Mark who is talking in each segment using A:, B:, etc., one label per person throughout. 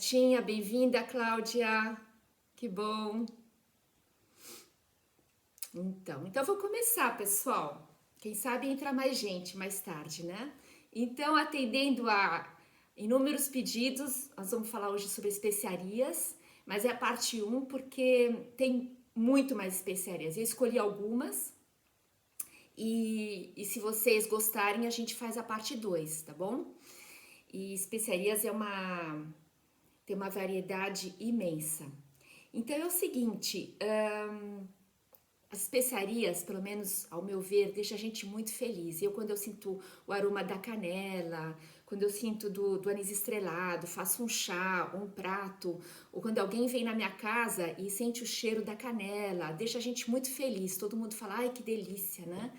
A: certinha. Bem-vinda, Cláudia. Que bom. Então vou começar, pessoal. Quem sabe entra mais gente mais tarde, né? Então, atendendo a inúmeros pedidos, nós vamos falar hoje sobre especiarias, mas é a parte um porque tem muito mais especiarias. Eu escolhi algumas e se vocês gostarem, a gente faz a parte 2, tá bom? E especiarias tem uma variedade imensa. Então é o seguinte, as especiarias, pelo menos ao meu ver, deixa a gente muito feliz. Quando eu sinto o aroma da canela, quando eu sinto do anis estrelado, faço um chá ou um prato, ou quando alguém vem na minha casa e sente o cheiro da canela, deixa a gente muito feliz. Todo mundo fala, ai, que delícia, né?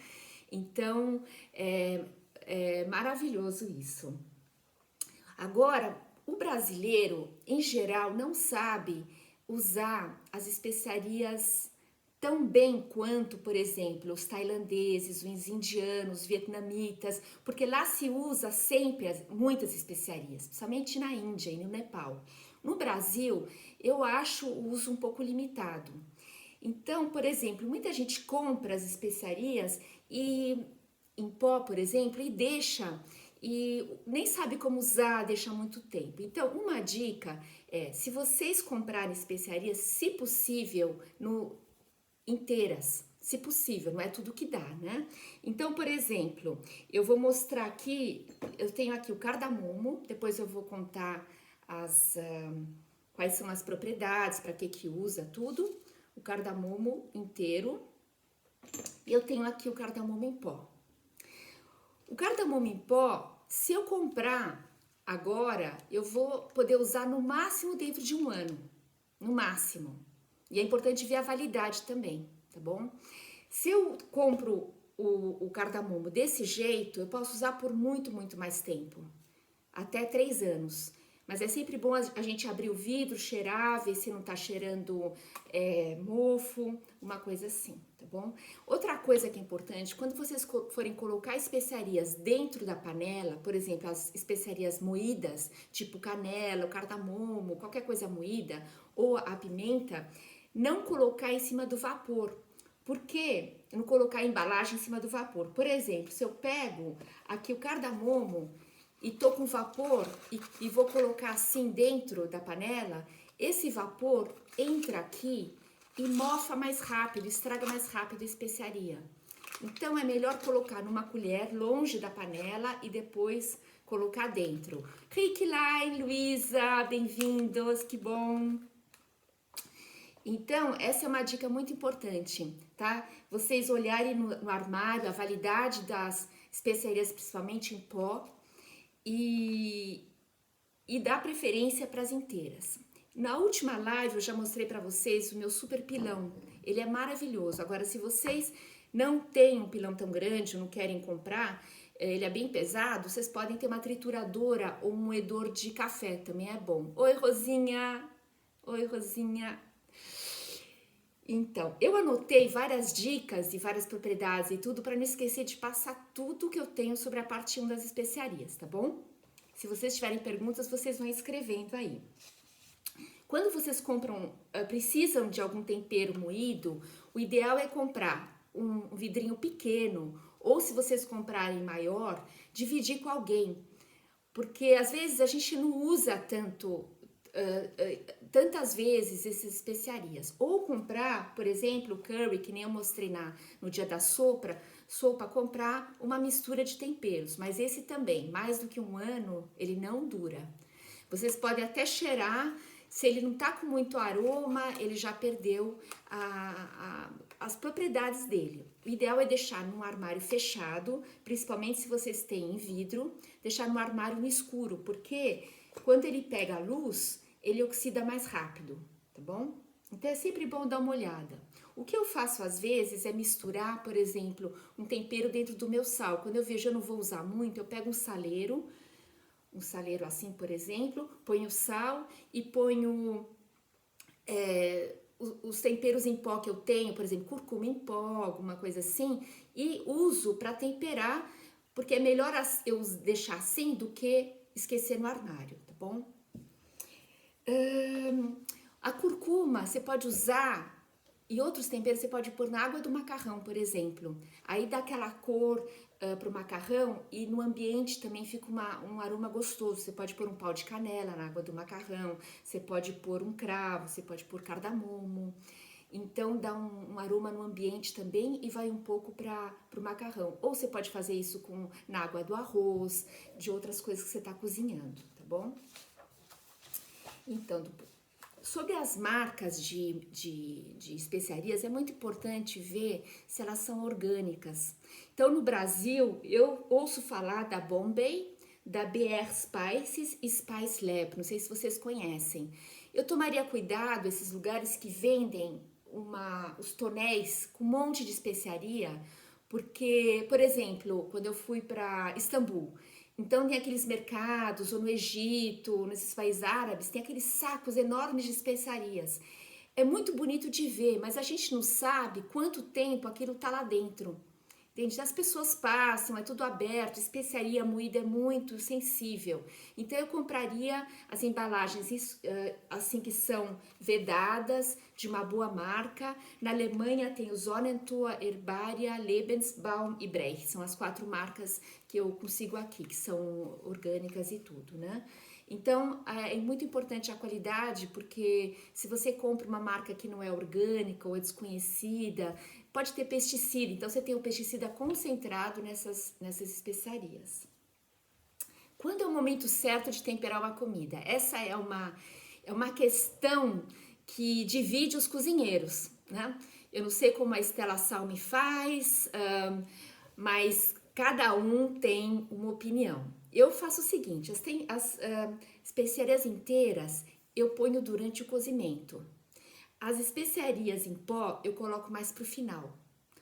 A: Então, é maravilhoso isso. Agora, o brasileiro, em geral, não sabe usar as especiarias tão bem quanto, por exemplo, os tailandeses, os indianos, os vietnamitas, porque lá se usa sempre muitas especiarias, principalmente na Índia e no Nepal. No Brasil, eu acho o uso um pouco limitado. Então, por exemplo, muita gente compra as especiarias e em pó, por exemplo, e nem sabe como usar, deixa muito tempo. Então, uma dica é, se vocês comprarem especiarias, se possível, inteiras, se possível, não é tudo que dá, né? Então, por exemplo, eu vou mostrar aqui, eu tenho aqui o cardamomo, depois eu vou contar quais são as propriedades, para que usa tudo, o cardamomo inteiro, e eu tenho aqui o cardamomo em pó. O cardamomo em pó, se eu comprar agora, eu vou poder usar no máximo dentro de um ano, no máximo. E é importante ver a validade também, tá bom? Se eu compro o cardamomo desse jeito, eu posso usar por muito, muito mais tempo, até 3 anos. Mas é sempre bom a gente abrir o vidro, cheirar, ver se não tá cheirando mofo, uma coisa assim, tá bom? Outra coisa que é importante, quando vocês forem colocar especiarias dentro da panela, por exemplo, as especiarias moídas, tipo canela, o cardamomo, qualquer coisa moída, ou a pimenta, não colocar em cima do vapor. Por que não colocar a embalagem em cima do vapor? Por exemplo, se eu pego aqui o cardamomo e tô com vapor e vou colocar assim dentro da panela, esse vapor entra aqui e mofa mais rápido, estraga mais rápido a especiaria. Então é melhor colocar numa colher longe da panela e depois colocar dentro. Rick Lai, Luísa, bem-vindos, que bom! Então, essa é uma dica muito importante, tá? Vocês olharem no armário a validade das especiarias, principalmente em pó, e dar preferência para as inteiras. Na última live eu já mostrei para vocês o meu super pilão. Ele é maravilhoso. Agora, se vocês não têm um pilão tão grande, não querem comprar, ele é bem pesado, vocês podem ter uma trituradora ou um moedor de café, também é bom. Oi, Rosinha! Oi, Rosinha! Então, eu anotei várias dicas e várias propriedades e tudo para não esquecer de passar tudo que eu tenho sobre a parte 1 das especiarias, tá bom? Se vocês tiverem perguntas, vocês vão escrevendo aí. Quando vocês precisam de algum tempero moído, o ideal é comprar um vidrinho pequeno, ou se vocês comprarem maior, dividir com alguém. Porque às vezes a gente não usa tantas vezes essas especiarias. Ou comprar, por exemplo, curry, que nem eu mostrei no dia da sopa, comprar uma mistura de temperos. Mas esse também, mais do que um ano, ele não dura. Vocês podem até cheirar, se ele não tá com muito aroma, ele já perdeu as propriedades dele. O ideal é deixar num armário fechado, principalmente se vocês têm em vidro, deixar no armário no escuro, porque quando ele pega a luz, ele oxida mais rápido, tá bom? Então é sempre bom dar uma olhada. O que eu faço às vezes é misturar, por exemplo, um tempero dentro do meu sal. Quando eu vejo eu não vou usar muito, eu pego um saleiro assim, por exemplo, ponho sal e ponho os temperos em pó que eu tenho, por exemplo, cúrcuma em pó, alguma coisa assim, e uso para temperar, porque é melhor eu deixar assim do que esquecer no armário, tá bom? A curcuma você pode usar e outros temperos você pode pôr na água do macarrão, por exemplo. Aí dá aquela cor pro macarrão e no ambiente também fica um aroma gostoso. Você pode pôr um pau de canela na água do macarrão, você pode pôr um cravo, você pode pôr cardamomo. Então dá um aroma no ambiente também e vai um pouco para o macarrão. Ou você pode fazer isso na água do arroz, de outras coisas que você está cozinhando, tá bom? Então, sobre as marcas de especiarias, é muito importante ver se elas são orgânicas. Então, no Brasil, eu ouço falar da Bombay, da BR Spices e Spice Lab, não sei se vocês conhecem. Eu tomaria cuidado, esses lugares que vendem os tonéis com um monte de especiaria, porque, por exemplo, quando eu fui para Istambul, então tem aqueles mercados, ou no Egito, nesses países árabes, tem aqueles sacos enormes de especiarias. É muito bonito de ver, mas a gente não sabe quanto tempo aquilo tá lá dentro. Entende? As pessoas passam, é tudo aberto, especiaria moída é muito sensível. Então eu compraria as embalagens assim que são vedadas, de uma boa marca. Na Alemanha tem o Sonnentor, Herbaria, Lebensbaum e Brecht. São as 4 marcas que eu consigo aqui, que são orgânicas e tudo, né? Então é muito importante a qualidade, porque se você compra uma marca que não é orgânica ou é desconhecida, pode ter pesticida, então você tem o pesticida concentrado nessas especiarias. Quando é o momento certo de temperar uma comida? Essa é uma questão que divide os cozinheiros, né? Eu não sei como a Stella Salmi faz, mas cada um tem uma opinião. Eu faço o seguinte, as especiarias inteiras eu ponho durante o cozimento. As especiarias em pó eu coloco mais pro final,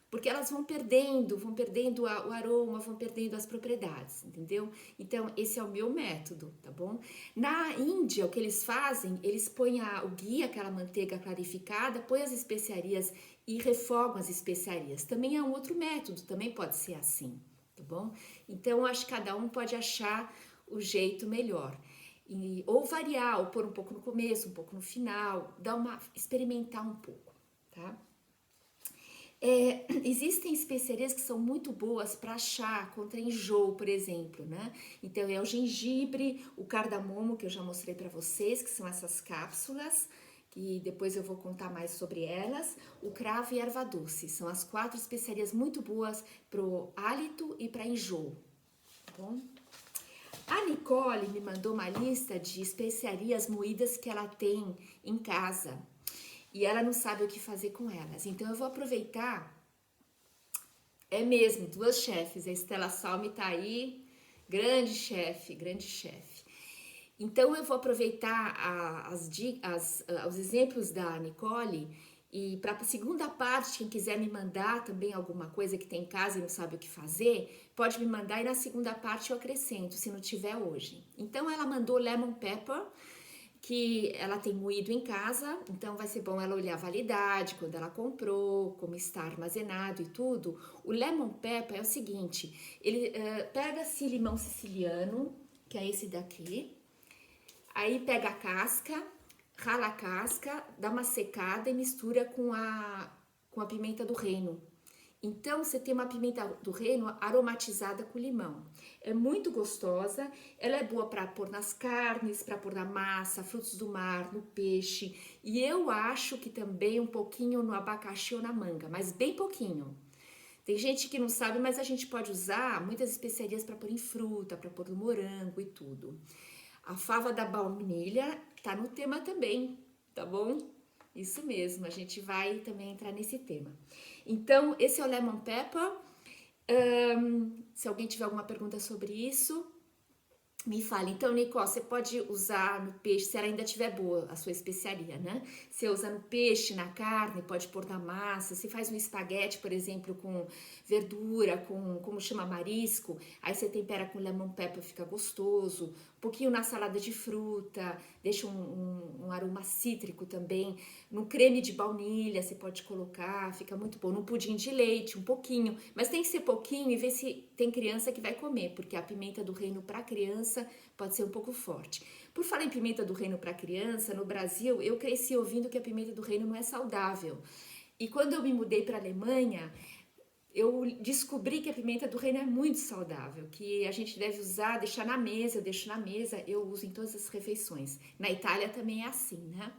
A: porque elas vão perdendo o aroma, vão perdendo as propriedades, entendeu? Então, esse é o meu método, tá bom? Na Índia, o que eles fazem, eles põem o ghee, aquela manteiga clarificada, põem as especiarias e refogam as especiarias. Também é um outro método, também pode ser assim, tá bom? Então, acho que cada um pode achar o jeito melhor. Ou variar, ou pôr um pouco no começo, um pouco no final, experimentar um pouco, tá? Existem especiarias que são muito boas para chá, contra enjoo, por exemplo, né? Então é o gengibre, o cardamomo, que eu já mostrei para vocês, que são essas cápsulas, que depois eu vou contar mais sobre elas, o cravo e erva doce, são as 4 especiarias muito boas pro hálito e para enjoo, tá bom? A Nicole me mandou uma lista de especiarias moídas que ela tem em casa e ela não sabe o que fazer com elas. Então eu vou aproveitar, é mesmo, 2 chefes, a Stella Salmi tá aí, grande chefe, grande chefe. Então eu vou aproveitar os exemplos da Nicole e para a segunda parte, quem quiser me mandar também alguma coisa que tem em casa e não sabe o que fazer, pode me mandar e na segunda parte eu acrescento, se não tiver hoje. Então ela mandou lemon pepper, que ela tem moído em casa, então vai ser bom ela olhar a validade, quando ela comprou, como está armazenado e tudo. O lemon pepper é o seguinte, ele pega-se limão siciliano, que é esse daqui, aí pega a casca, rala a casca, dá uma secada e mistura com a pimenta do reino. Então, você tem uma pimenta do reino aromatizada com limão. É muito gostosa, ela é boa para pôr nas carnes, para pôr na massa, frutos do mar, no peixe. E eu acho que também um pouquinho no abacaxi ou na manga, mas bem pouquinho. Tem gente que não sabe, mas a gente pode usar muitas especiarias para pôr em fruta, para pôr no morango e tudo. A fava da baunilha tá no tema também, tá bom? Isso mesmo, a gente vai também entrar nesse tema. Então, esse é o lemon pepper. Se alguém tiver alguma pergunta sobre isso, me fale. Então, Nicole, você pode usar no peixe, se ela ainda estiver boa, a sua especiaria, né? Você usa no peixe, na carne, pode pôr na massa. Você faz um espaguete, por exemplo, com verdura, como chama, marisco. Aí você tempera com lemon pepper, fica gostoso. um pouquinho na salada de fruta, deixa um aroma cítrico também. No creme de baunilha você pode colocar, fica muito bom. No pudim de leite, um pouquinho, mas tem que ser pouquinho e ver se tem criança que vai comer, porque a pimenta do reino para criança pode ser um pouco forte. Por falar em pimenta do reino para criança, no Brasil eu cresci ouvindo que a pimenta do reino não é saudável. E quando eu me mudei para a Alemanha, eu descobri que a pimenta do reino é muito saudável, que a gente deve usar, deixar na mesa, eu deixo na mesa, eu uso em todas as refeições. Na Itália também é assim, né?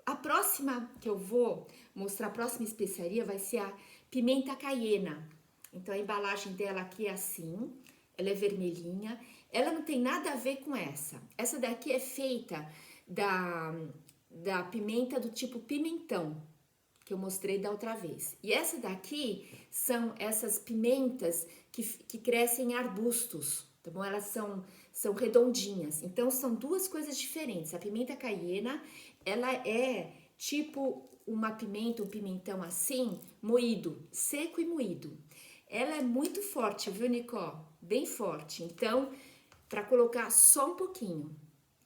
A: A próxima que eu vou mostrar, a próxima especiaria vai ser a pimenta caiena. Então a embalagem dela aqui é assim, ela é vermelhinha, ela não tem nada a ver com essa. Essa daqui é feita da pimenta do tipo pimentão, que eu mostrei da outra vez. E essa daqui são essas pimentas que crescem em arbustos, tá bom? Elas são redondinhas. Então, são duas coisas diferentes. A pimenta caiena, ela é tipo uma pimenta, um pimentão assim, moído, seco e moído. Ela é muito forte, viu, Nicó? Bem forte. Então, para colocar só um pouquinho,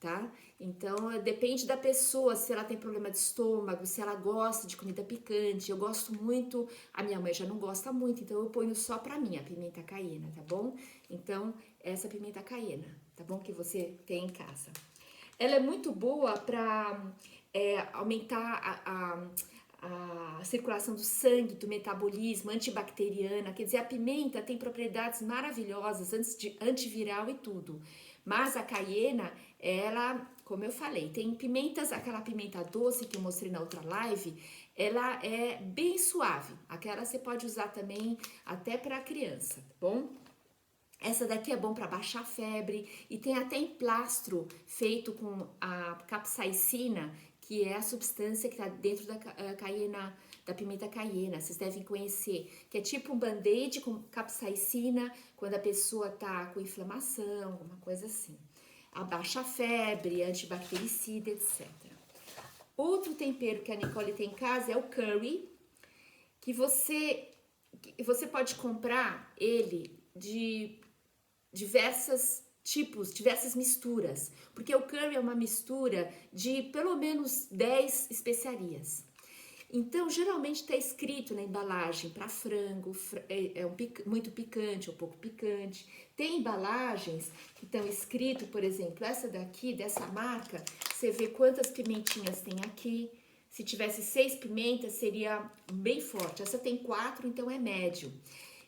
A: tá? Então, depende da pessoa, se ela tem problema de estômago, se ela gosta de comida picante. Eu gosto muito, a minha mãe já não gosta muito, então eu ponho só pra mim a pimenta caiena, tá bom? Então, essa pimenta caiena, tá bom? Que você tem em casa. Ela é muito boa pra aumentar a circulação do sangue, do metabolismo, antibacteriana. Quer dizer, a pimenta tem propriedades maravilhosas, antiviral e tudo. Mas a caiena, ela, como eu falei, tem pimentas, aquela pimenta doce que eu mostrei na outra live, ela é bem suave. Aquela você pode usar também até para criança, tá bom? Essa daqui é bom para baixar a febre e tem até emplastro feito com a capsaicina, que é a substância que está dentro da caiena, da pimenta caiena. Vocês devem conhecer, que é tipo um band-aid com capsaicina quando a pessoa tá com inflamação, alguma coisa assim. Abaixa a febre, antibactericida, etc. Outro tempero que a Nicole tem em casa é o curry, que você pode comprar ele de diversas tipos, diversas misturas, porque o curry é uma mistura de pelo menos 10 especiarias. Então, geralmente está escrito na embalagem para frango, muito picante ou pouco picante. Tem embalagens que estão escrito, por exemplo, essa daqui, dessa marca, você vê quantas pimentinhas tem aqui. Se tivesse 6 pimentas, seria bem forte. Essa tem 4, então é médio.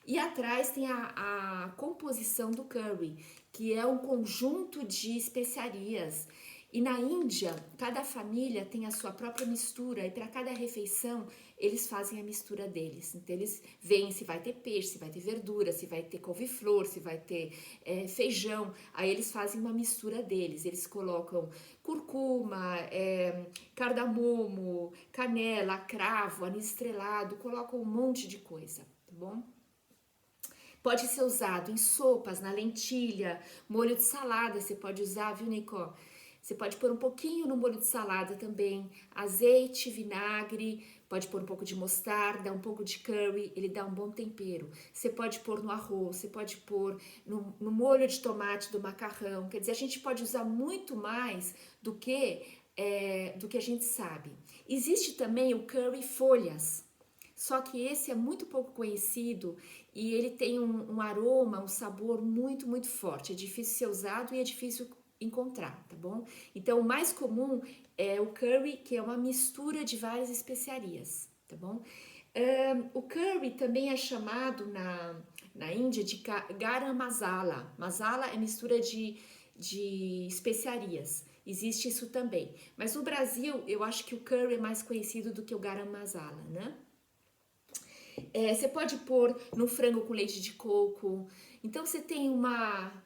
A: E atrás tem a composição do curry, que é um conjunto de especiarias. E na Índia, cada família tem a sua própria mistura e para cada refeição eles fazem a mistura deles. Então eles veem se vai ter peixe, se vai ter verdura, se vai ter couve-flor, se vai ter feijão. Aí eles fazem uma mistura deles. Eles colocam curcuma, cardamomo, canela, cravo, anis estrelado, colocam um monte de coisa, tá bom? Pode ser usado em sopas, na lentilha, molho de salada, você pode usar, viu, Nicó? Você pode pôr um pouquinho no molho de salada também, azeite, vinagre, pode pôr um pouco de mostarda, um pouco de curry, ele dá um bom tempero. Você pode pôr no arroz, você pode pôr no molho de tomate do macarrão, quer dizer, a gente pode usar muito mais do que a gente sabe. Existe também o curry folhas, só que esse é muito pouco conhecido e ele tem um aroma, um sabor muito, muito forte. É difícil ser usado e é difícil encontrar, tá bom? Então, o mais comum é o curry, que é uma mistura de várias especiarias, tá bom? O curry também é chamado na Índia de garam masala. Masala é mistura de especiarias. Existe isso também. Mas no Brasil, eu acho que o curry é mais conhecido do que o garam masala, né? Você pode pôr no frango com leite de coco. Então, você tem uma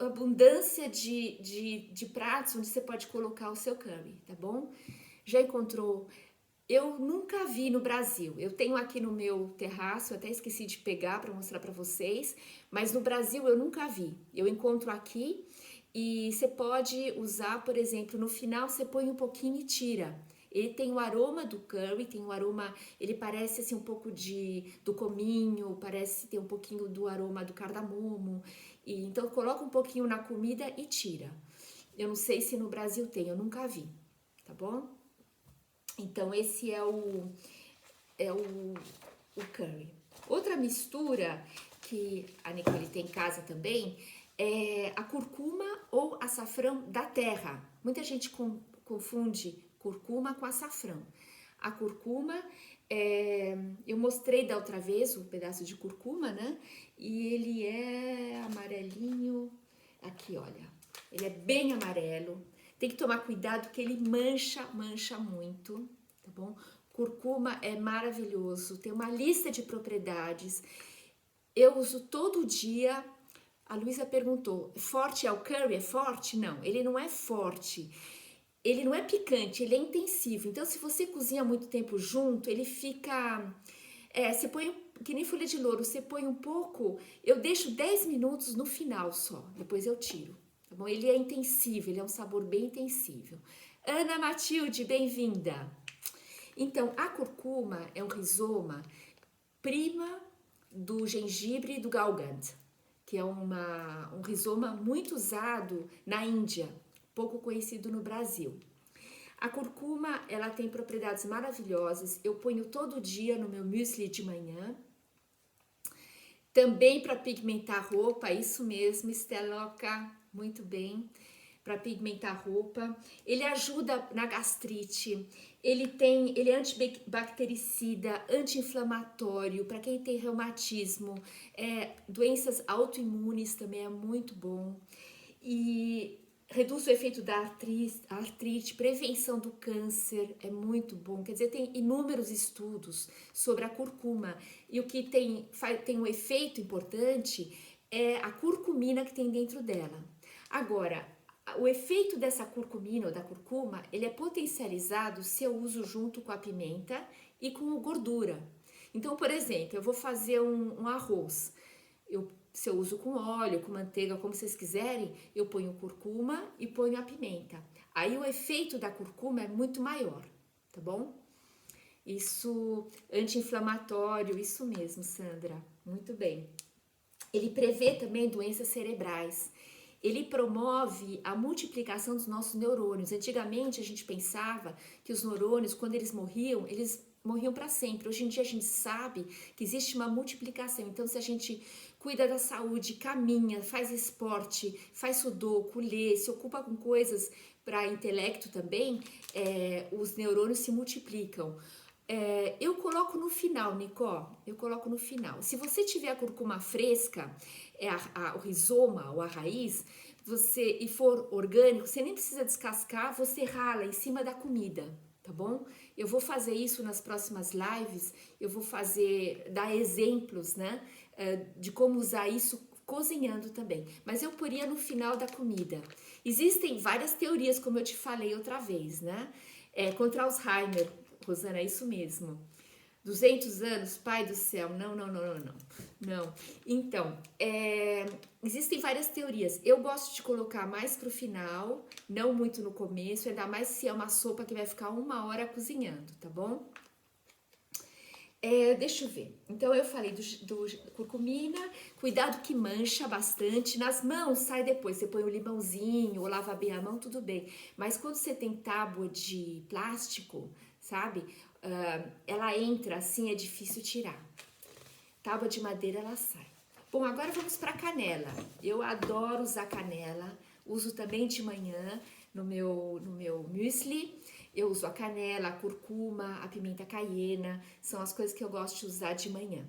A: abundância de pratos onde você pode colocar o seu curry, tá bom? Já encontrou? Eu nunca vi no Brasil. Eu tenho aqui no meu terraço, eu até esqueci de pegar para mostrar para vocês, mas no Brasil eu nunca vi. Eu encontro aqui e você pode usar, por exemplo, no final você põe um pouquinho e tira. Ele tem o aroma do curry, tem o aroma, ele parece assim um pouco do cominho, parece ter um pouquinho do aroma do cardamomo. E então coloca um pouquinho na comida e tira. Eu não sei se no Brasil tem, eu nunca vi, tá bom? Então esse é o curry. Outra mistura que a Nicole tem em casa também é a curcuma ou açafrão da terra. Muita gente confunde curcuma com açafrão. A curcuma, eu mostrei da outra vez o pedaço de curcuma, né? E ele é amarelinho. Aqui, olha. Ele é bem amarelo. Tem que tomar cuidado que ele mancha muito, tá bom? Curcuma é maravilhoso, tem uma lista de propriedades. Eu uso todo dia. A Luísa perguntou, forte é o curry? É forte? Não, ele não é forte. Ele não é picante, ele é intensivo. Então, se você cozinha muito tempo junto, ele fica... você põe, que nem folha de louro, você põe um pouco... Eu deixo 10 minutos no final só, depois eu tiro. Tá bom? Ele é intensivo, ele é um sabor bem intensivo. Ana Matilde, bem-vinda! Então, a curcuma é um rizoma prima do gengibre e do galgant, que é um rizoma muito usado na Índia, pouco conhecido no Brasil. A curcuma, ela tem propriedades maravilhosas, eu ponho todo dia no meu muesli de manhã. Também para pigmentar roupa, isso mesmo, Esteloca, muito bem, para pigmentar roupa. Ele ajuda na gastrite, ele é antibactericida, anti-inflamatório, para quem tem reumatismo, doenças autoimunes também é muito bom. E reduz o efeito da artrite, prevenção do câncer, é muito bom. Quer dizer, tem inúmeros estudos sobre a curcuma. E o que tem um efeito importante é a curcumina que tem dentro dela. Agora, o efeito dessa curcumina ou da curcuma, ele é potencializado se eu uso junto com a pimenta e com gordura. Então, por exemplo, eu vou fazer um arroz. Se eu uso com óleo, com manteiga, como vocês quiserem, eu ponho curcuma e ponho a pimenta. Aí o efeito da curcuma é muito maior, tá bom? Isso, anti-inflamatório, isso mesmo, Sandra. Muito bem. Ele prevê também doenças cerebrais. Ele promove a multiplicação dos nossos neurônios. Antigamente a gente pensava que os neurônios, quando eles morriam para sempre. Hoje em dia a gente sabe que existe uma multiplicação. Então, se a gente cuida da saúde, caminha, faz esporte, faz sudoku, lê, se ocupa com coisas para intelecto também, os neurônios se multiplicam. Eu coloco no final, Nicó, eu coloco no final. Se você tiver a curcuma fresca, o rizoma ou a raiz, e for orgânico, você nem precisa descascar, você rala em cima da comida, tá bom? Eu vou fazer isso nas próximas lives, eu vou dar exemplos, né, de como usar isso cozinhando também. Mas eu poria no final da comida. Existem várias teorias, como eu te falei outra vez, né? Contra Alzheimer, Rosana, é isso mesmo. 200 anos, pai do céu, não. Então, existem várias teorias. Eu gosto de colocar mais pro final, não muito no começo, ainda mais se é uma sopa que vai ficar 1 hora cozinhando, tá bom? Deixa eu ver. Então, eu falei do curcumina, cuidado que mancha bastante. Nas mãos, sai depois. Você põe um limãozinho ou lava bem a mão, tudo bem. Mas quando você tem tábua de plástico, sabe? Ela entra assim, é difícil tirar. Tábua de madeira, ela sai. Bom, agora vamos para canela. Eu adoro usar canela. Uso também de manhã no meu muesli. Eu uso a canela, a curcuma, a pimenta caiena, são as coisas que eu gosto de usar de manhã.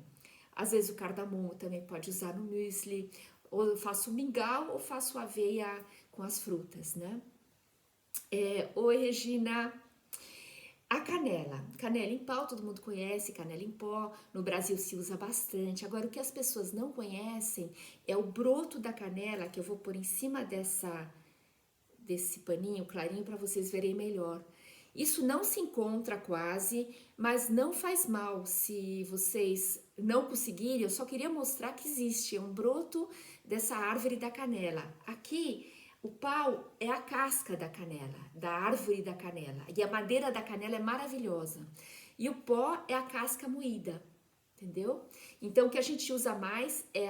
A: Às vezes o cardamomo também pode usar no muesli, ou eu faço mingau ou faço aveia com as frutas, né? Oi, Regina. A canela em pau, todo mundo conhece, canela em pó, no Brasil se usa bastante. Agora, o que as pessoas não conhecem é o broto da canela, que eu vou pôr em cima desse paninho clarinho para vocês verem melhor. Isso não se encontra quase, mas não faz mal se vocês não conseguirem. Eu só queria mostrar que existe um broto dessa árvore da canela. Aqui, o pau é a casca da canela, da árvore da canela. E a madeira da canela é maravilhosa. E o pó é a casca moída, entendeu? Então, o que a gente usa mais é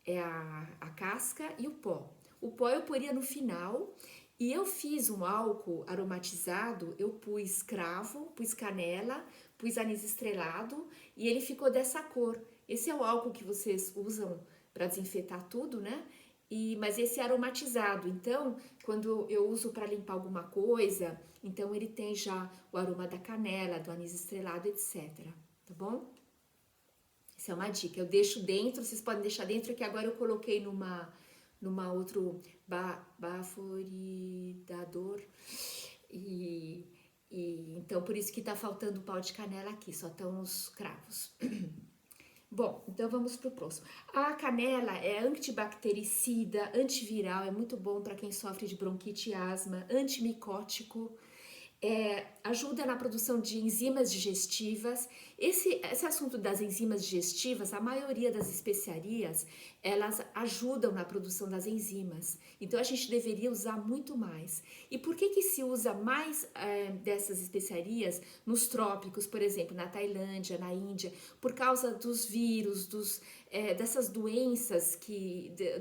A: é a casca e o pó. O pó eu poria no final e eu fiz um álcool aromatizado, eu pus cravo, pus canela, pus anis estrelado e ele ficou dessa cor. Esse é o álcool que vocês usam para desinfetar tudo, né? Mas esse é aromatizado, então quando eu uso para limpar alguma coisa, então ele tem já o aroma da canela, do anis estrelado, etc. Tá bom? Essa é uma dica. Eu deixo dentro, vocês podem deixar dentro, que agora eu coloquei numa outro baforidador e, então por isso que tá faltando o pau de canela aqui, só estão os cravos. Bom, então vamos pro próximo. A canela é antibactericida, antiviral, é muito bom para quem sofre de bronquite e asma, antimicótico, ajuda na produção de enzimas digestivas. Esse assunto das enzimas digestivas, a maioria das especiarias, elas ajudam na produção das enzimas. Então, a gente deveria usar muito mais. E por que se usa mais dessas especiarias nos trópicos, por exemplo, na Tailândia, na Índia? Por causa dos vírus, dessas doenças,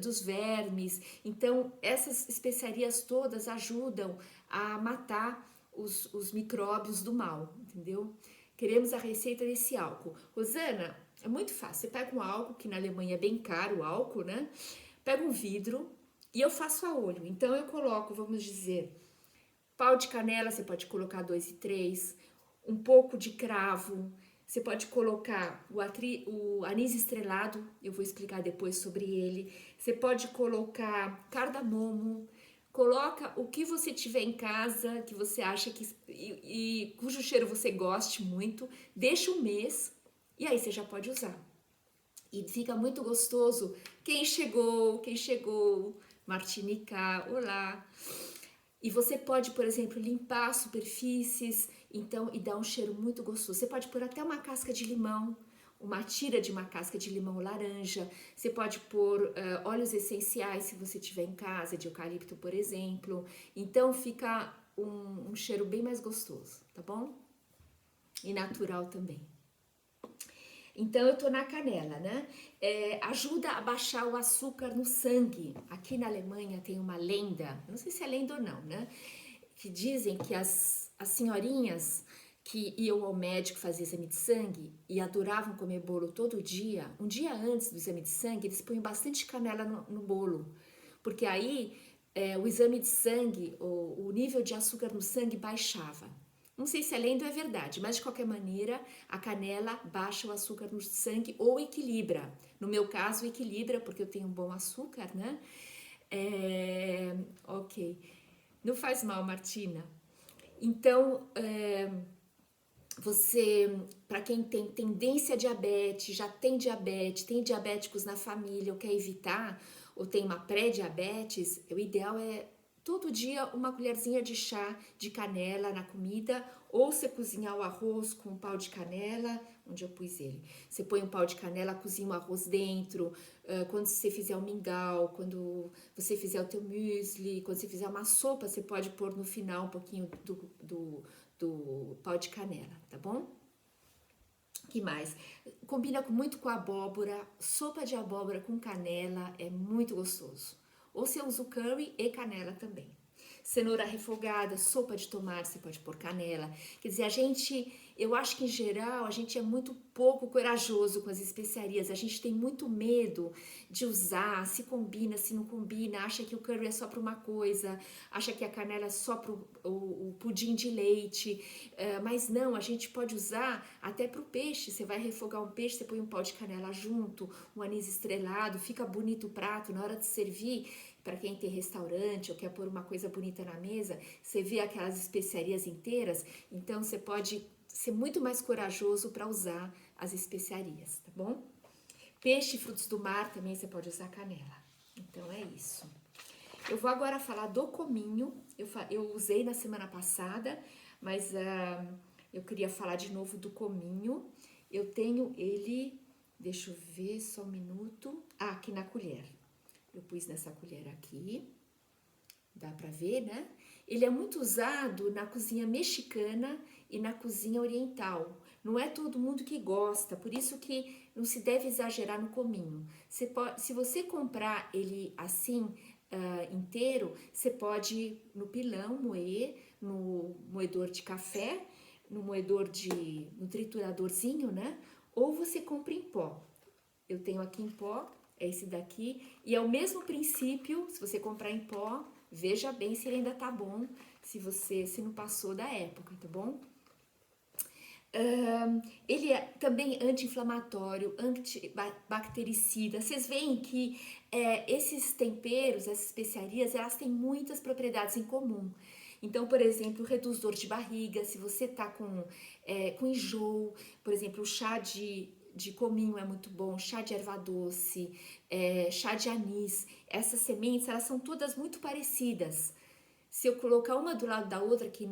A: dos vermes. Então, essas especiarias todas ajudam a matar os micróbios do mal, entendeu? Queremos a receita desse álcool. Rosana, é muito fácil. Você pega um álcool, que na Alemanha é bem caro o álcool, né? Pega um vidro e eu faço a olho. Então eu coloco, vamos dizer, pau de canela, você pode colocar 2 e 3, um pouco de cravo, você pode colocar o anis estrelado, eu vou explicar depois sobre ele. Você pode colocar cardamomo, coloca o que você tiver em casa, que você acha que e cujo cheiro você goste muito, deixa um mês e aí você já pode usar. E fica muito gostoso. Quem chegou, Martinica, olá. E você pode, por exemplo, limpar superfícies, então, e dar um cheiro muito gostoso. Você pode pôr até uma casca de limão, uma tira de uma casca de limão laranja. Você pode pôr óleos essenciais, se você tiver em casa, de eucalipto, por exemplo. Então, fica um cheiro bem mais gostoso, tá bom? E natural também. Então, eu tô na canela, né? Ajuda a baixar o açúcar no sangue. Aqui na Alemanha tem uma lenda, não sei se é lenda ou não, né? Que dizem que as senhorinhas que iam ao médico fazer exame de sangue e adoravam comer bolo todo dia, um dia antes do exame de sangue, eles põem bastante canela no bolo. Porque aí o exame de sangue, o nível de açúcar no sangue baixava. Não sei se é lenda ou é verdade, mas de qualquer maneira, a canela baixa o açúcar no sangue ou equilibra. No meu caso, equilibra, porque eu tenho um bom açúcar, né? Ok. Não faz mal, Martina. Então, para quem tem tendência a diabetes, já tem diabetes, tem diabéticos na família ou quer evitar, ou tem uma pré-diabetes, o ideal é todo dia uma colherzinha de chá de canela na comida, ou você cozinhar o arroz com um pau de canela, onde eu pus ele. Você põe um pau de canela, cozinha o arroz dentro, quando você fizer o mingau, quando você fizer o teu muesli, quando você fizer uma sopa, você pode pôr no final um pouquinho do pau de canela, tá bom? Que mais? Combina muito com abóbora, sopa de abóbora com canela é muito gostoso. Ou você usa o curry e canela também. Cenoura refogada, sopa de tomate, você pode pôr canela. Quer dizer, eu acho que em geral a gente é muito pouco corajoso com as especiarias. A gente tem muito medo de usar, se combina, se não combina, acha que o curry é só para uma coisa, acha que a canela é só para o pudim de leite. Mas não, a gente pode usar até para o peixe. Você vai refogar um peixe, você põe um pau de canela junto, um anis estrelado, fica bonito o prato. Na hora de servir, para quem tem restaurante ou quer pôr uma coisa bonita na mesa, você vê aquelas especiarias inteiras, então você pode ser muito mais corajoso para usar as especiarias, tá bom? Peixe e frutos do mar também você pode usar canela. Então é isso. Eu vou agora falar do cominho. Eu usei na semana passada, mas eu queria falar de novo do cominho. Eu tenho ele, deixa eu ver só um minuto. Aqui na colher. Eu pus nessa colher aqui, dá pra ver, né? Ele é muito usado na cozinha mexicana e na cozinha oriental, Não é todo mundo que gosta, por isso que não se deve exagerar no cominho. Se você comprar ele assim, inteiro, você pode no pilão moer, no moedor de café, no trituradorzinho, né? Ou você compra em pó. Eu tenho aqui em pó, é esse daqui, e é o mesmo princípio, se você comprar em pó, veja bem se ele ainda tá bom, se não passou da época, tá bom? Ele é também anti-inflamatório, antibactericida. Vocês veem que esses temperos, essas especiarias, elas têm muitas propriedades em comum. Então, por exemplo, reduz dor de barriga, se você tá com enjoo, por exemplo, o chá de cominho é muito bom, chá de erva doce, chá de anis. Essas sementes, elas são todas muito parecidas. Se eu colocar uma do lado da outra, que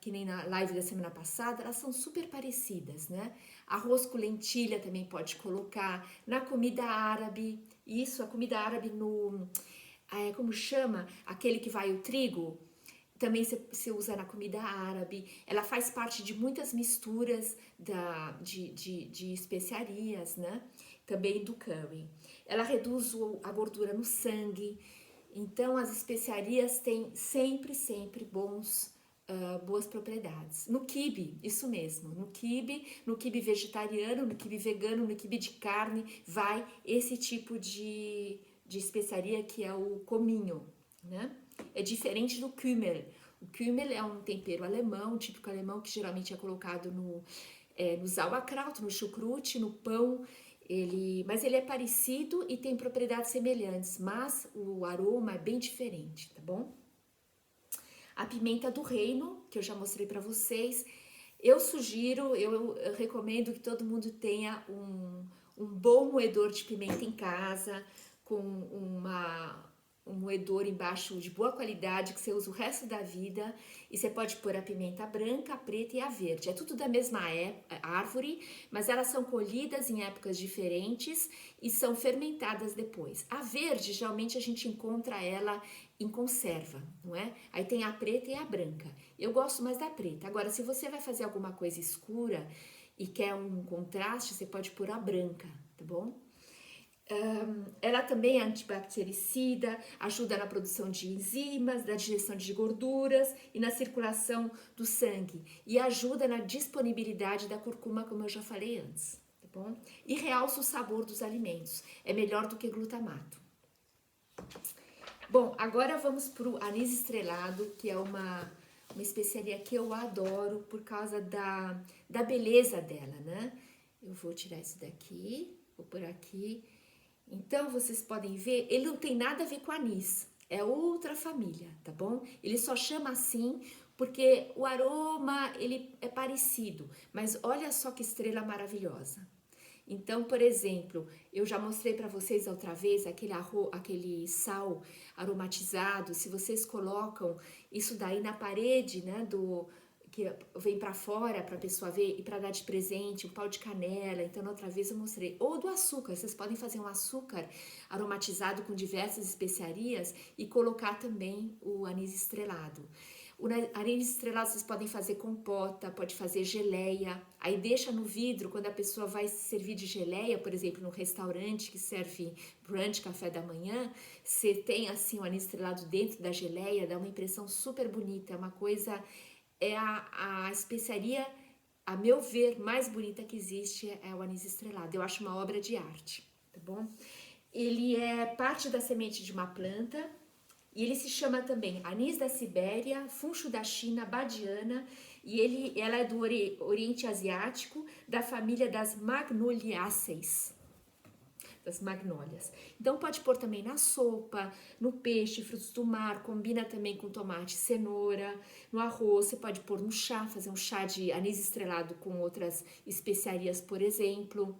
A: nem na live da semana passada, elas são super parecidas, né? Arroz com lentilha também pode colocar. Na comida árabe, isso, a comida árabe como chama? Aquele que vai o trigo, também se usa na comida árabe. Ela faz parte de muitas misturas de especiarias, né? Também do curry. Ela reduz a gordura no sangue. Então, as especiarias têm sempre boas propriedades. No quibe, isso mesmo, no quibe vegetariano, no quibe vegano, no quibe de carne, vai esse tipo de especiaria que é o cominho, né? É diferente do Kümmel. O Kümmel é um tempero alemão, típico alemão, que geralmente é colocado no sauerkraut, no chucrute, no pão. Mas ele é parecido e tem propriedades semelhantes, mas o aroma é bem diferente, tá bom? A pimenta do reino, que eu já mostrei para vocês, eu recomendo que todo mundo tenha um bom moedor de pimenta em casa, com um moedor embaixo de boa qualidade que você usa o resto da vida, e você pode pôr a pimenta branca, a preta e a verde. É tudo da mesma árvore, mas elas são colhidas em épocas diferentes e são fermentadas depois. A verde, geralmente a gente encontra ela em conserva, não é? Aí tem a preta e a branca. Eu gosto mais da preta. Agora, se você vai fazer alguma coisa escura e quer um contraste, você pode pôr a branca, tá bom? Ela também é antibactericida, ajuda na produção de enzimas, na digestão de gorduras e na circulação do sangue. E ajuda na disponibilidade da curcuma, como eu já falei antes, tá bom? E realça o sabor dos alimentos. É melhor do que glutamato. Bom, agora vamos pro anis estrelado, que é uma especiaria que eu adoro por causa da beleza dela, né? Eu vou tirar isso daqui, vou por aqui. Então, vocês podem ver, ele não tem nada a ver com anis, é outra família, tá bom? Ele só chama assim porque o aroma, ele é parecido, mas olha só que estrela maravilhosa. Então, por exemplo, eu já mostrei para vocês outra vez aquele sal aromatizado, se vocês colocam isso daí na parede, né, que vem para fora para a pessoa ver e para dar de presente, um pau de canela. Então, outra vez eu mostrei. Ou do açúcar, vocês podem fazer um açúcar aromatizado com diversas especiarias e colocar também o anis estrelado. O anis estrelado vocês podem fazer compota, pode fazer geleia, aí deixa no vidro quando a pessoa vai servir de geleia, por exemplo, no restaurante que serve brunch, café da manhã, você tem assim o anis estrelado dentro da geleia, dá uma impressão super bonita, é uma coisa, é a especiaria, a meu ver, mais bonita que existe é o anis estrelado, eu acho uma obra de arte, tá bom? Ele é parte da semente de uma planta, e ele se chama também anis da Sibéria, funcho da China, badiana, e ela é do Oriente Asiático, da família das Magnoliaceae, das magnólias. Então pode pôr também na sopa, no peixe, frutos do mar, combina também com tomate, cenoura, no arroz, você pode pôr no chá, fazer um chá de anis estrelado com outras especiarias, por exemplo.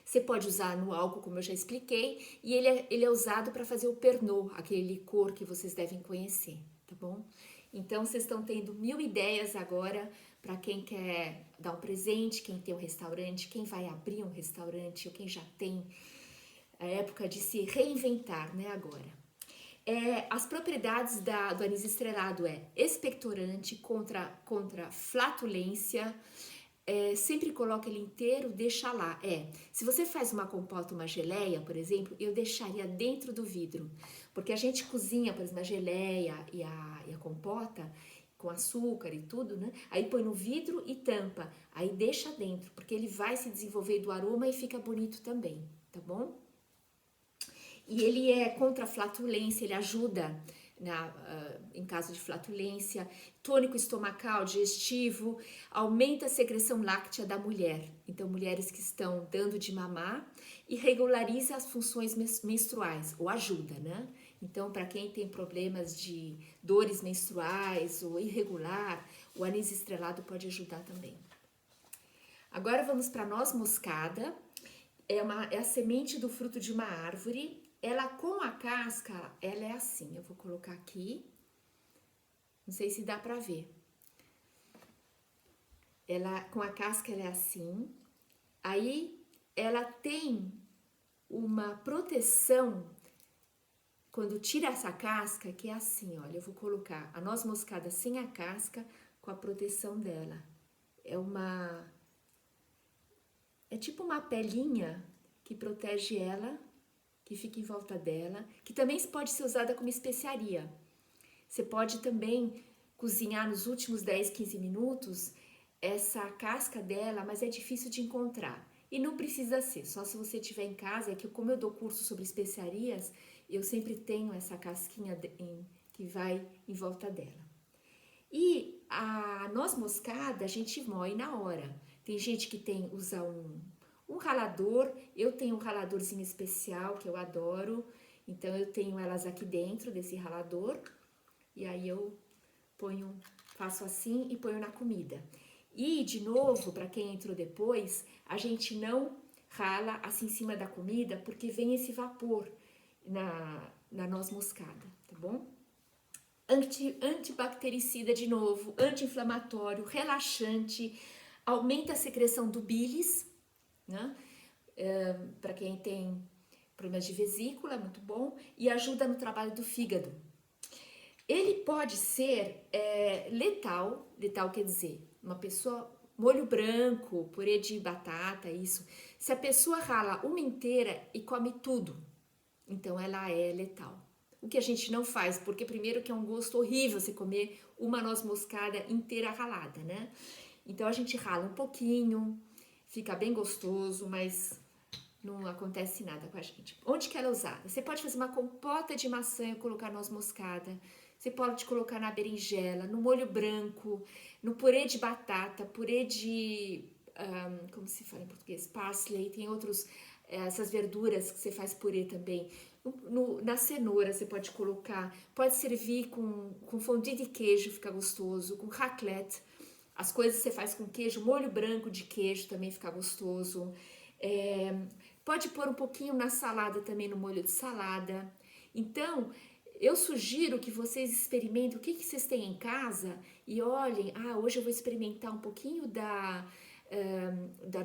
A: Você pode usar no álcool, como eu já expliquei, e ele é usado para fazer o Pernod, aquele licor que vocês devem conhecer, tá bom? Então, vocês estão tendo 1000 ideias agora para quem quer dar um presente, quem tem um restaurante, quem vai abrir um restaurante, ou quem já tem. A época de se reinventar, né, agora. As propriedades do anis estrelado expectorante contra flatulência, sempre coloca ele inteiro, deixa lá. Se você faz uma compota, uma geleia, por exemplo, eu deixaria dentro do vidro, porque a gente cozinha, por exemplo, a geleia e a compota com açúcar e tudo, né? Aí põe no vidro e tampa, aí deixa dentro, porque ele vai se desenvolver do aroma e fica bonito também, tá bom? E ele é contra a flatulência, ele ajuda em caso de flatulência, tônico estomacal, digestivo, aumenta a secreção láctea da mulher. Então, mulheres que estão dando de mamar e regulariza as funções menstruais, ou ajuda, né? Então, para quem tem problemas de dores menstruais ou irregular, o anis estrelado pode ajudar também. Agora vamos para a noz moscada. É a semente do fruto de uma árvore. Ela com a casca, ela é assim. Eu vou colocar aqui. Não sei se dá para ver. Ela com a casca ela é assim. Aí ela tem uma proteção quando tira essa casca, que é assim, olha, eu vou colocar a noz moscada sem a casca com a proteção dela. É tipo uma pelinha que protege ela, que fica em volta dela, que também pode ser usada como especiaria. Você pode também cozinhar nos últimos 10, 15 minutos essa casca dela, mas é difícil de encontrar. E não precisa ser, só se você tiver em casa, que como eu dou curso sobre especiarias, eu sempre tenho essa casquinha que vai em volta dela. E a noz moscada a gente moe na hora. Tem gente que usa um ralador, eu tenho um raladorzinho especial que eu adoro, então eu tenho elas aqui dentro desse ralador, e aí eu faço assim e ponho na comida. E, de novo, para quem entrou depois, a gente não rala assim em cima da comida, porque vem esse vapor na noz moscada, tá bom? Antibactericida de novo, anti-inflamatório, relaxante, aumenta a secreção do bílis, né? Para quem tem problemas de vesícula, muito bom, e ajuda no trabalho do fígado. Ele pode ser letal quer dizer, uma pessoa, molho branco, purê de batata, isso. Se a pessoa rala uma inteira e come tudo, então ela é letal. O que a gente não faz, porque primeiro que é um gosto horrível você comer uma noz moscada inteira ralada, né? Então a gente rala um pouquinho, fica bem gostoso, mas não acontece nada com a gente. Onde que ela é usada? Você pode fazer uma compota de maçã e colocar noz moscada. Você pode colocar na berinjela, no molho branco, no purê de batata, purê de... como se fala em português? Parsley, tem outros... essas verduras que você faz purê também. Na cenoura você pode colocar, pode servir com fondue de queijo, fica gostoso, com raclette. As coisas que você faz com queijo, molho branco de queijo também fica gostoso. Pode pôr um pouquinho na salada também, no molho de salada. Então, eu sugiro que vocês experimentem o que vocês têm em casa e olhem, hoje eu vou experimentar um pouquinho da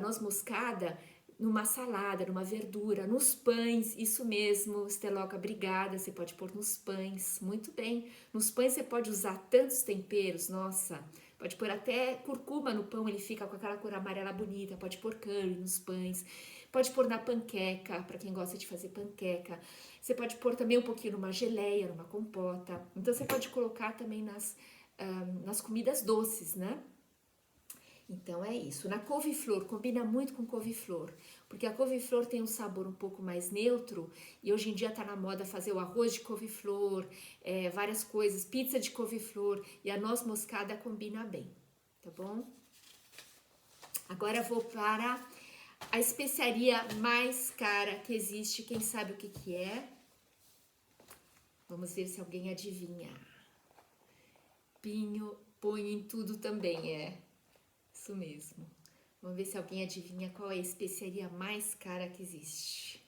A: noz moscada numa salada, numa verdura, nos pães, isso mesmo, Esteloca, obrigada, você pode pôr nos pães, muito bem. Nos pães você pode usar tantos temperos, nossa, pode pôr até curcuma no pão, ele fica com aquela cor amarela bonita, pode pôr curry nos pães, pode pôr na panqueca, para quem gosta de fazer panqueca. Você pode pôr também um pouquinho numa geleia, numa compota. Então, você pode colocar também nas comidas doces, né? Então, é isso. Na couve-flor, combina muito com couve-flor, porque a couve-flor tem um sabor um pouco mais neutro e hoje em dia tá na moda fazer o arroz de couve-flor, várias coisas, pizza de couve-flor e a noz moscada combina bem, tá bom? Agora eu vou para a especiaria mais cara que existe, quem sabe o que é? Vamos ver se alguém adivinha. Pinho, põe em tudo também, isso mesmo. Vamos ver se alguém adivinha qual é a especiaria mais cara que existe.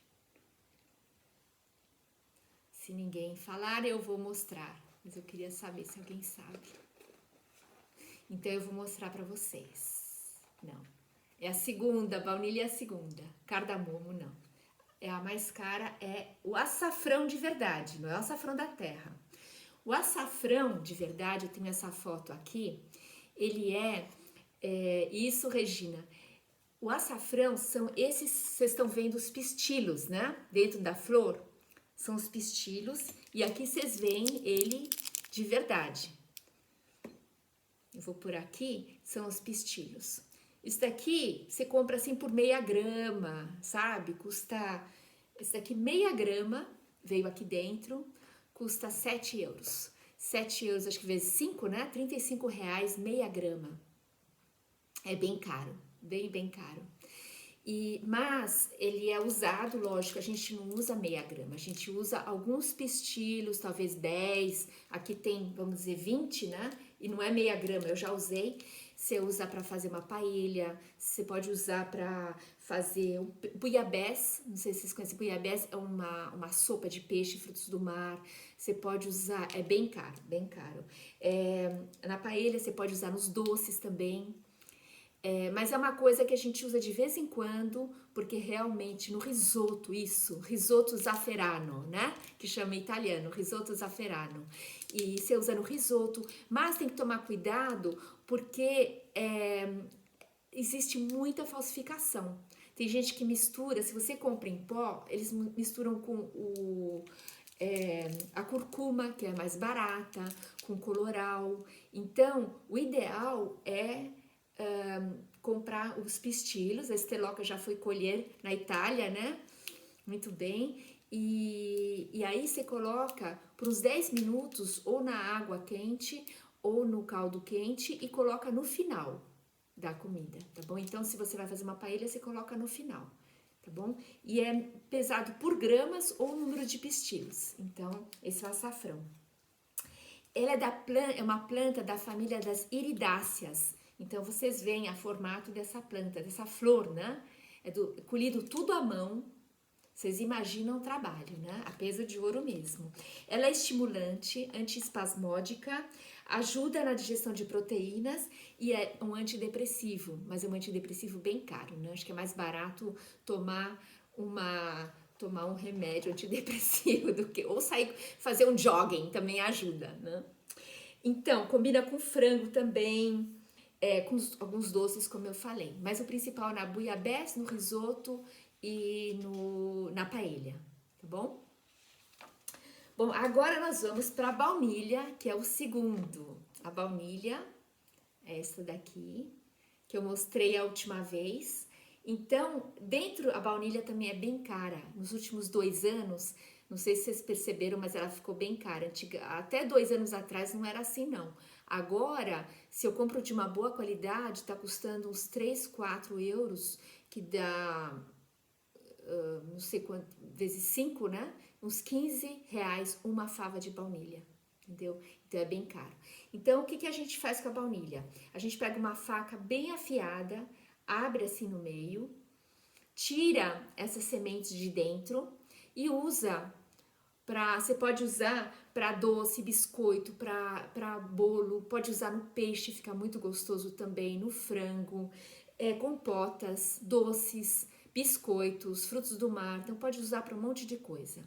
A: Se ninguém falar, eu vou mostrar, mas eu queria saber se alguém sabe. Então eu vou mostrar para vocês. Não. É a segunda, baunilha é a segunda. Cardamomo, não. A mais cara é o açafrão de verdade, não é o açafrão da terra. O açafrão de verdade, eu tenho essa foto aqui, ele é Isso, Regina. O açafrão são esses, vocês estão vendo os pistilos, né? Dentro da flor, são os pistilos. E aqui vocês veem ele de verdade. Eu vou por aqui, são os pistilos. Isso daqui você compra assim por meia grama, sabe? Custa, esse daqui meia grama, veio aqui dentro, custa 7 euros. 7 euros, acho que vezes 5, né? R$ 35, meia grama. É bem caro, bem caro. Mas ele é usado, lógico, a gente não usa meia grama, a gente usa alguns pistilos, talvez 10, aqui tem, vamos dizer, 20, né? E não é meia grama, eu já usei. Você usa para fazer uma paella, você pode usar para fazer buiabés, não sei se vocês conhecem, buiabés é uma sopa de peixe, frutos do mar, você pode usar, é bem caro, bem caro. Na paella você pode usar nos doces também. Mas é uma coisa que a gente usa de vez em quando, porque realmente no risoto, risoto zafferano, né? Que chama em italiano, risoto zafferano. E você usa no risoto, mas tem que tomar cuidado porque existe muita falsificação. Tem gente que mistura, se você compra em pó, eles misturam com a curcuma, que é mais barata, com colorau. Então, o ideal é comprar os pistilos. A Esteloca já foi colher na Itália, né? Muito bem. E aí você coloca por uns 10 minutos ou na água quente ou no caldo quente e coloca no final da comida, tá bom? Então, se você vai fazer uma paella, você coloca no final, tá bom? E é pesado por gramas ou número de pistilos. Então, esse é o açafrão. Ela é uma planta da família das iridáceas. Então, vocês veem o formato dessa planta, dessa flor, né? Colhido tudo à mão. Vocês imaginam o trabalho, né? A peso de ouro mesmo. Ela é estimulante, antiespasmódica, ajuda na digestão de proteínas e é um antidepressivo, mas é um antidepressivo bem caro, né? Acho que é mais barato tomar um remédio antidepressivo do que ou sair fazer um jogging também ajuda, né? Então, combina com frango também, com alguns doces, como eu falei. Mas o principal na buiabés, no risoto e na paella, tá bom? Bom, agora nós vamos para a baunilha, que é o segundo. A baunilha é essa daqui, que eu mostrei a última vez. Então, a baunilha também é bem cara. Nos últimos 2 anos, não sei se vocês perceberam, mas ela ficou bem cara. Até 2 anos atrás não era assim, não. Agora, se eu compro de uma boa qualidade, tá custando uns 3, 4 euros, que dá, não sei quanto, vezes 5, né? Uns 15 reais uma fava de baunilha, entendeu? Então é bem caro. Então, o que a gente faz com a baunilha? A gente pega uma faca bem afiada, abre assim no meio, tira essas sementes de dentro e usa você pode usar para doce, biscoito, para bolo, pode usar no peixe, fica muito gostoso também, no frango, compotas, doces, biscoitos, frutos do mar, então pode usar para um monte de coisa.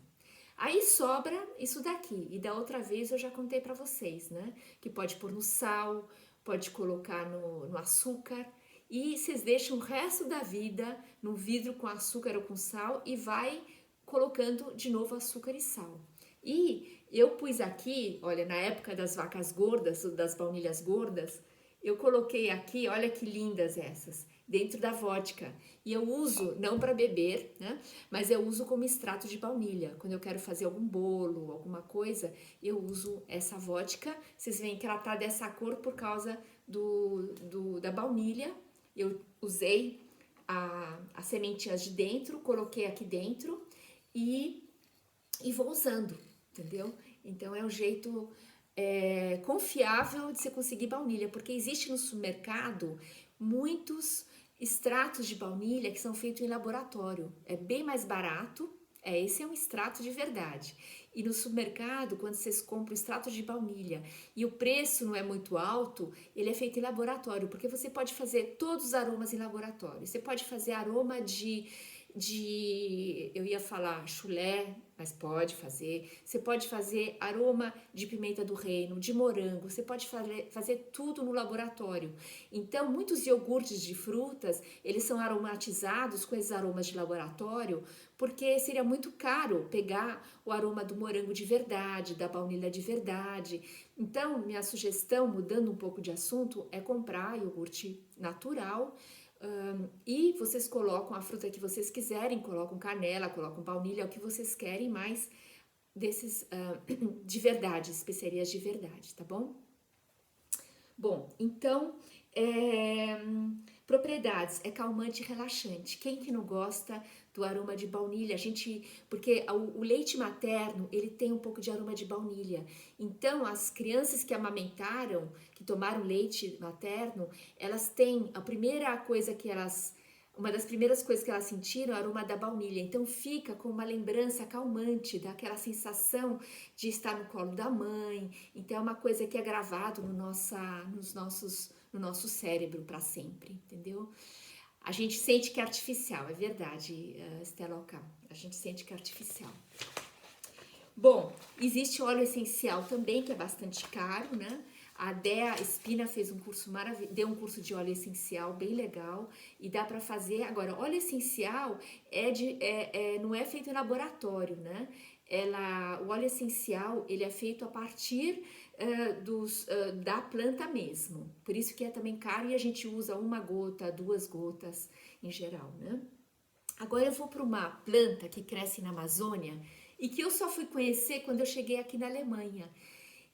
A: Aí sobra isso daqui, e da outra vez eu já contei para vocês, né? Que pode pôr no sal, pode colocar no açúcar, e vocês deixam o resto da vida no vidro com açúcar ou com sal e vai colocando de novo açúcar e sal. E eu pus aqui, olha, na época das vacas gordas, das baunilhas gordas, eu coloquei aqui, olha que lindas essas, dentro da vodka. E eu uso, não para beber, né? Mas eu uso como extrato de baunilha. Quando eu quero fazer algum bolo, alguma coisa, eu uso essa vodka. Vocês veem que ela tá dessa cor por causa da baunilha. Eu usei as sementinhas de dentro, coloquei aqui dentro e vou usando, entendeu? Então é um jeito confiável de você conseguir baunilha, porque existe no supermercado muitos extratos de baunilha que são feitos em laboratório. É bem mais barato, esse é um extrato de verdade. E no supermercado, quando vocês compram extrato de baunilha e o preço não é muito alto, ele é feito em laboratório, porque você pode fazer todos os aromas em laboratório. Você pode fazer aroma de eu ia falar chulé, mas pode fazer. Você pode fazer aroma de pimenta do reino, de morango, você pode fazer tudo no laboratório. Então, muitos iogurtes de frutas, eles são aromatizados com esses aromas de laboratório, porque seria muito caro pegar o aroma do morango de verdade, da baunilha de verdade. Então, minha sugestão, mudando um pouco de assunto, é comprar iogurte natural. E vocês colocam a fruta que vocês quiserem, colocam canela, colocam baunilha, o que vocês querem, mais desses de verdade, especiarias de verdade, tá bom? Bom, então, propriedades, é calmante e relaxante. Quem que não gosta do aroma de baunilha? Porque o leite materno, ele tem um pouco de aroma de baunilha. Então, as crianças que amamentaram, que tomaram leite materno, elas têm, uma das primeiras coisas que elas sentiram é o aroma da baunilha. Então, fica com uma lembrança calmante, daquela sensação de estar no colo da mãe. Então, é uma coisa que é gravado no nosso cérebro para sempre, entendeu? A gente sente que é artificial, é verdade, Stella Oca. A gente sente que é artificial. Bom, existe óleo essencial também, que é bastante caro, né? A Dea Espina fez um curso deu um curso de óleo essencial bem legal e dá para fazer. Agora, óleo essencial não é feito em laboratório, né? O óleo essencial ele é feito a partir da planta mesmo. Por isso que é também caro e a gente usa 1 gota, 2 gotas em geral, né? Agora eu vou para uma planta que cresce na Amazônia e que eu só fui conhecer quando eu cheguei aqui na Alemanha.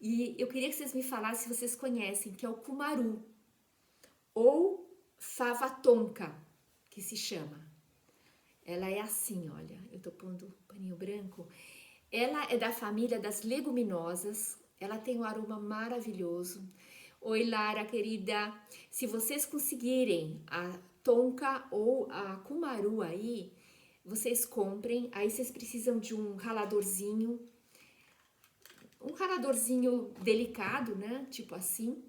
A: E eu queria que vocês me falassem se vocês conhecem, que é o cumaru, ou fava tonka, que se chama. Ela é assim, olha, eu tô pondo paninho branco. Ela é da família das leguminosas, ela tem um aroma maravilhoso. Oi, Lara, querida, se vocês conseguirem a tonka ou a cumaru aí, vocês comprem, aí vocês precisam de um raladorzinho delicado, né? Tipo assim.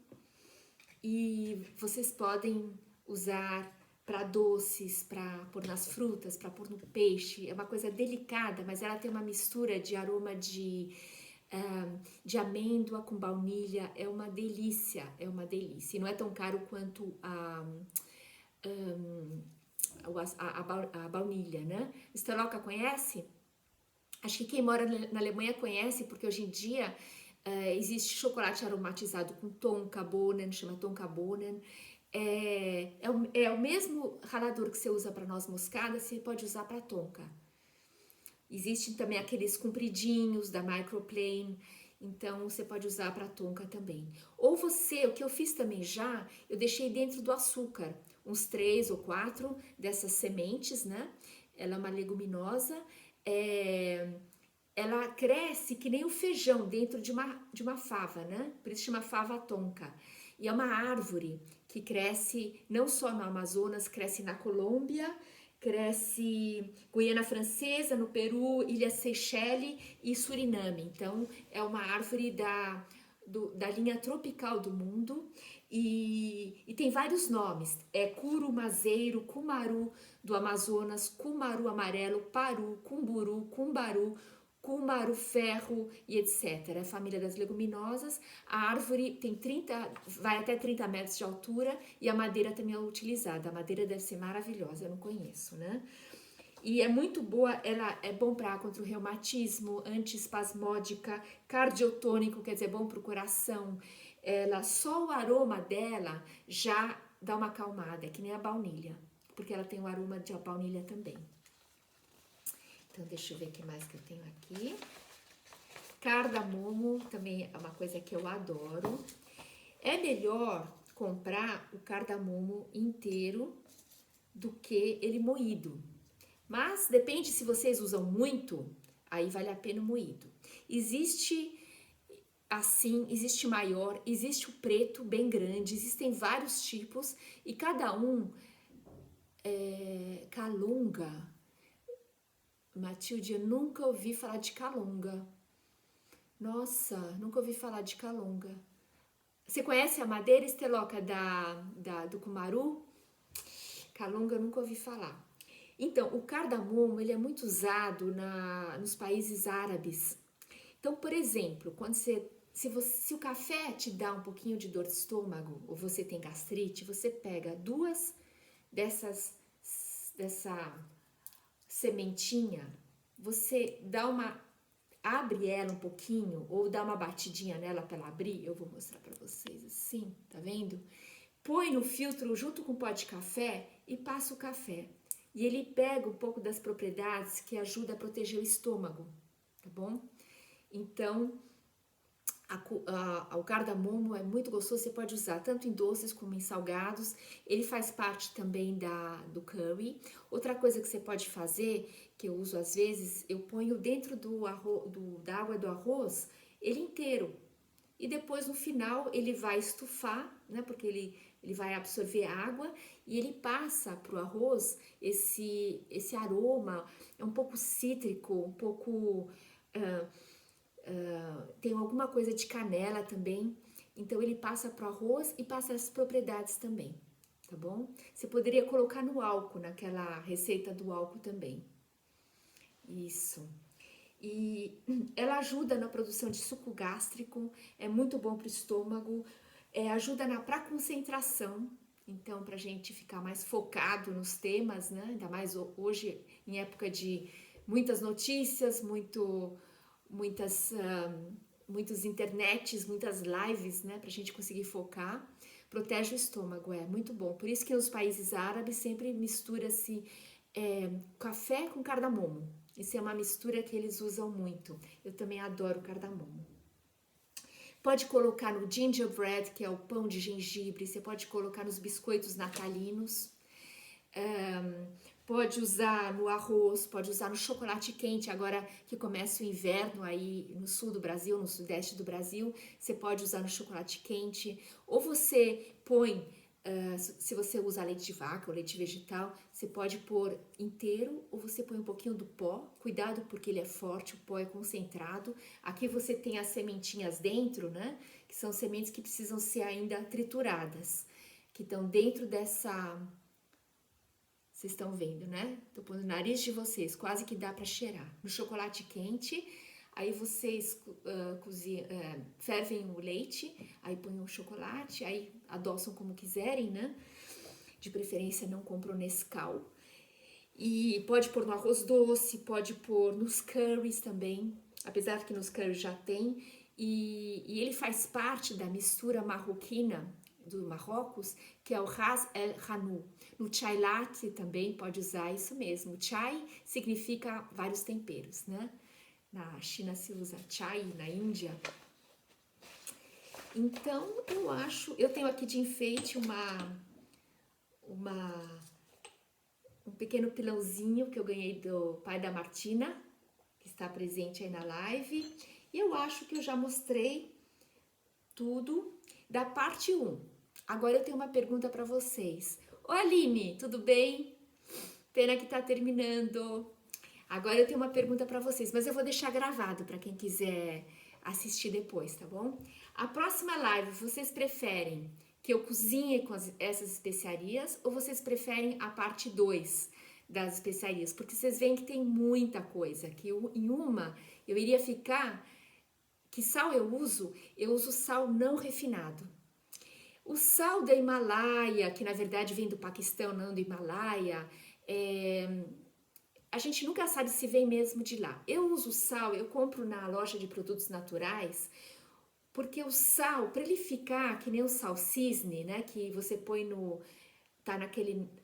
A: E vocês podem usar para doces, para pôr nas frutas, para pôr no peixe. É uma coisa delicada, mas ela tem uma mistura de aroma de amêndoa com baunilha. É uma delícia, é uma delícia. E não é tão caro quanto a baunilha, né? Staloka conhece? Acho que quem mora na Alemanha conhece, porque hoje em dia existe chocolate aromatizado com tonka bohnen, chama tonka bohnen. É o mesmo ralador que você usa para noz moscada, você pode usar para tonka. Existem também aqueles compridinhos da Microplane, então você pode usar para tonka também. Ou o que eu fiz também já, eu deixei dentro do açúcar, uns 3 ou 4 dessas sementes, né? Ela é uma leguminosa, ela cresce que nem o feijão dentro de uma fava, né? Por isso chama fava tonka. E é uma árvore que cresce não só no Amazonas, cresce na Colômbia, cresce Guiana Francesa, no Peru, Ilha Seychelles e Suriname. Então, é uma árvore da linha tropical do mundo e tem vários nomes. É curumazeiro, cumaru do Amazonas, cumaru amarelo, paru, cumburu, cumbaru, cumaru ferro e etc. É a família das leguminosas. A árvore vai até 30 metros de altura e a madeira também é utilizada. A madeira deve ser maravilhosa, eu não conheço, né? E é muito boa, ela é bom para contra o reumatismo, antiespasmódica, cardiotônico, quer dizer, bom para o coração. Só o aroma dela já dá uma acalmada, é que nem a baunilha, porque ela tem o aroma de baunilha também. Então, deixa eu ver o que mais que eu tenho aqui. Cardamomo também é uma coisa que eu adoro. É melhor comprar o cardamomo inteiro do que ele moído. Mas depende, se vocês usam muito, aí vale a pena o moído. Existe maior, existe o preto bem grande, existem vários tipos e cada um calunga. Matilde, eu nunca ouvi falar de calunga. Nossa, nunca ouvi falar de calunga. Você conhece a madeira esteloca do cumaru? Calunga eu nunca ouvi falar. Então, o cardamomo, ele é muito usado nos países árabes. Então, por exemplo, se o café te dá um pouquinho de dor de estômago, ou você tem gastrite, você pega duas dessa sementinha, você abre ela um pouquinho, ou dá uma batidinha nela para ela abrir, eu vou mostrar para vocês assim, tá vendo? Põe no filtro junto com o pó de café e passa o café. E ele pega um pouco das propriedades que ajuda a proteger o estômago, tá bom? Então, o cardamomo é muito gostoso, você pode usar tanto em doces como em salgados. Ele faz parte também do curry. Outra coisa que você pode fazer, que eu uso às vezes, eu ponho dentro da água do arroz ele inteiro. E depois no final ele vai estufar, né? Porque ele vai absorver água e ele passa para o arroz esse aroma, é um pouco cítrico, um pouco. Tem alguma coisa de canela também, então ele passa pro arroz e passa as propriedades também, tá bom? Você poderia colocar no álcool, naquela receita do álcool também. Isso. E ela ajuda na produção de suco gástrico, é muito bom pro estômago, ajuda pra concentração, então pra gente ficar mais focado nos temas, né? Ainda mais hoje, em época de muitas notícias, muitas muitos internets, muitas lives, né, pra gente conseguir focar. Protege o estômago, é muito bom. Por isso que nos países árabes sempre mistura-se café com cardamomo. Isso é uma mistura que eles usam muito. Eu também adoro cardamomo. Pode colocar no gingerbread, que é o pão de gengibre. Você pode colocar nos biscoitos natalinos. Pode usar no arroz, pode usar no chocolate quente, agora que começa o inverno aí no sul do Brasil, no sudeste do Brasil, você pode usar no chocolate quente, ou você põe, se você usa leite de vaca ou leite vegetal, você pode pôr inteiro ou você põe um pouquinho do pó, cuidado porque ele é forte, o pó é concentrado, aqui você tem as sementinhas dentro, né, que são sementes que precisam ser ainda trituradas, que estão dentro dessa... Vocês estão vendo, né? Tô pondo no nariz de vocês, quase que dá para cheirar. No chocolate quente, aí vocês fervem o leite, aí põem o chocolate, aí adoçam como quiserem, né? De preferência não compram Nescau. E pode pôr no arroz doce, pode pôr nos curries também, apesar que nos curries já tem. E ele faz parte da mistura marroquina do Marrocos, que é o Ras El Hanout. No chai latte também pode usar isso mesmo. Chai significa vários temperos, né? Na China se usa chai, na Índia. Então, eu tenho aqui de enfeite um pequeno pilãozinho que eu ganhei do pai da Martina, que está presente aí na live. E eu acho que eu já mostrei tudo da parte 1. Agora eu tenho uma pergunta para vocês. Oi, Aline, tudo bem? Pena que tá terminando. Agora eu tenho uma pergunta para vocês, mas eu vou deixar gravado para quem quiser assistir depois, tá bom? A próxima live, vocês preferem que eu cozinhe com essas especiarias ou vocês preferem a parte 2 das especiarias? Porque vocês veem que tem muita coisa, que em uma eu iria ficar... Que sal eu uso? Eu uso sal não refinado. O sal da Himalaia, que na verdade vem do Paquistão, não do Himalaia, a gente nunca sabe se vem mesmo de lá. Eu uso sal, eu compro na loja de produtos naturais, porque o sal, para ele ficar que nem o sal cisne, né, que você põe tá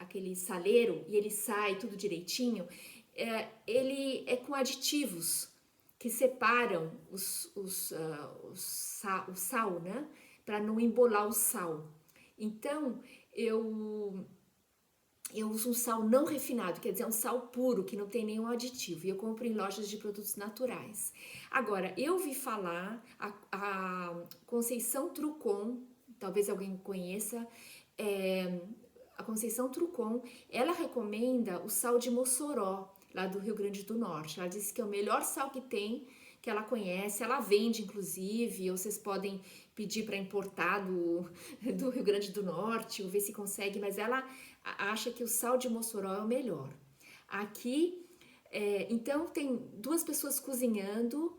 A: aquele saleiro e ele sai tudo direitinho, ele é com aditivos que separam o sal, né? Para não embolar o sal. Então, eu uso um sal não refinado, quer dizer, um sal puro, que não tem nenhum aditivo. E eu compro em lojas de produtos naturais. Agora, eu ouvi falar, a Conceição Trucon, talvez alguém conheça, a Conceição Trucon, ela recomenda o sal de Mossoró, lá do Rio Grande do Norte. Ela disse que é o melhor sal que tem, que ela conhece, ela vende inclusive, ou vocês podem pedir para importar do Rio Grande do Norte, ou ver se consegue, mas ela acha que o sal de Mossoró é o melhor. Aqui, então tem duas pessoas cozinhando.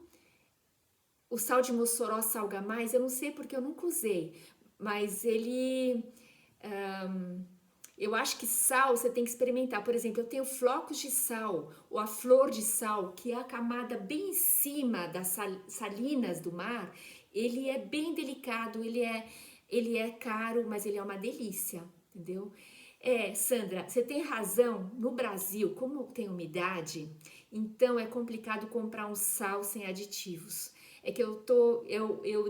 A: O sal de Mossoró salga mais? Eu não sei porque eu nunca usei, mas ele. Eu acho que sal você tem que experimentar. Por exemplo, eu tenho flocos de sal, ou a flor de sal, que é a camada bem em cima das salinas do mar. Ele é bem delicado, ele é caro, mas ele é uma delícia, entendeu? Sandra, você tem razão. No Brasil, como tem umidade, então é complicado comprar um sal sem aditivos. É que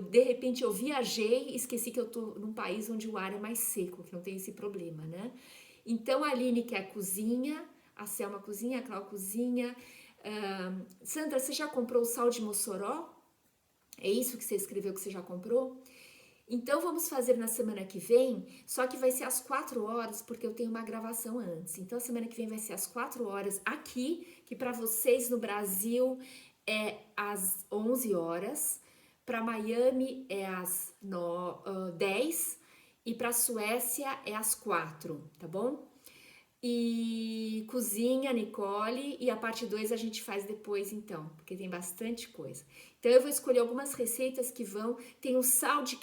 A: de repente eu viajei e esqueci que eu tô num país onde o ar é mais seco, que não tem esse problema, né? Então a Aline quer cozinha, a Selma cozinha, a Cláudia cozinha. Sandra, você já comprou o sal de Mossoró? É isso que você escreveu que você já comprou? Então vamos fazer na semana que vem, só que vai ser às 4 horas, porque eu tenho uma gravação antes. Então a semana que vem vai ser às 4 horas aqui, que para vocês no Brasil é às 11 horas, para Miami é às 10 e para Suécia é às 4, tá bom? E cozinha, Nicole, e a parte 2 a gente faz depois então, porque tem bastante coisa. Então eu vou escolher algumas receitas que vão, tem o sal de